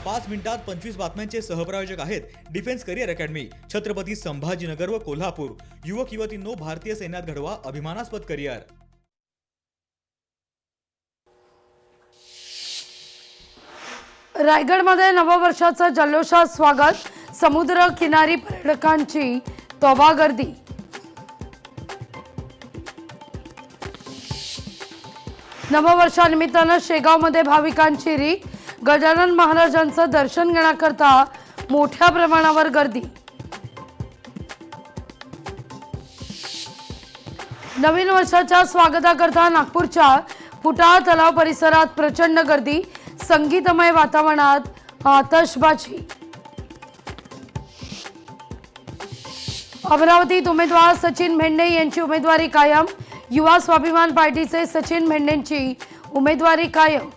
5 मिनिटात 25 बातम्यांचे सहप्रायोजक आहेत defence career academy, Chhatrapati Sambhajinagar व कोल्हापूर। युवक युवतींनो, भारतीय सैन्यात घडवा अभिमानास्पद करिअर। रायगडमध्ये नववर्षाचं जल्लोषात स्वागत, समुद्र किनारी पर्यटकांची तोबा गर्दी। नववर्षानिमित्तानं शेगावमध्ये भाविकांची रीघ, गजानन महाराजांचं दर्शन घेण्याकरता मोठ्या प्रमाणावर गर्दी। नवीन वर्षाच्या स्वागताकरता नागपूरच्या फुटाळा तलाव परिसरात प्रचंड गर्दी, संगीतमय वातावरणात आतषबाजी। अमरावतीत उमेदवार सचिन भेंडे यांची उमेदवारी कायम, युवा स्वाभिमान पार्टीचे सचिन भेंडेंची उमेदवारी कायम।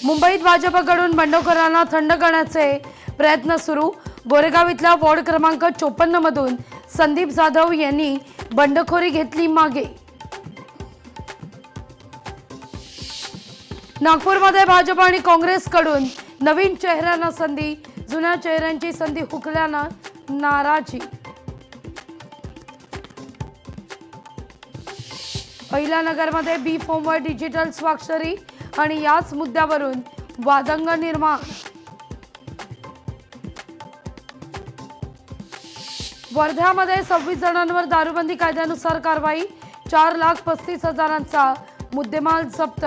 मुंबईत भाजपकडून बंडखोरांना थंड करण्याचे प्रयत्न सुरू, गोरेगाव इथल्या वॉर्ड क्रमांक 54 मधून संदीप जाधव यांनी बंडखोरी घेतली मागे। नागपूरमध्ये भाजप आणि काँग्रेसकडून नवीन चेहऱ्यांना संधी, जुन्या चेहऱ्यांची संधी हुकल्यानं नाराजी। अहिल्यानगरमध्ये बी फॉर्मवर डिजिटल स्वाक्षरी आणि याच मुद्द्यावरून वादंग निर्माण। वर्ध्यामध्ये 26 जणांवर दारूबंदी कायद्यानुसार कारवाई, 4,35,000चा मुद्देमाल जप्त।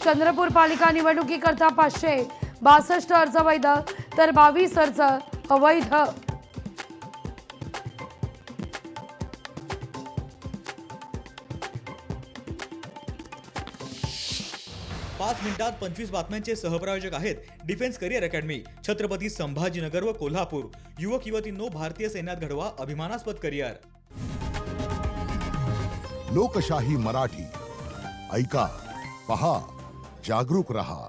चंद्रपूर पालिका निवडणुकीकरता 562 अर्ज वैध तर 22 अर्ज अवैध। पाच मिनिटात 25 बातम्यांचे सहप्रायोजक आहेत defence career academy, Chhatrapati Sambhajinagar व कोल्हापूर। युवक युवतींनो, भारतीय सैन्यात घडवा अभिमानास्पद करिअर। लोकशाही मराठी ऐका, पहा, जागरूक रहा।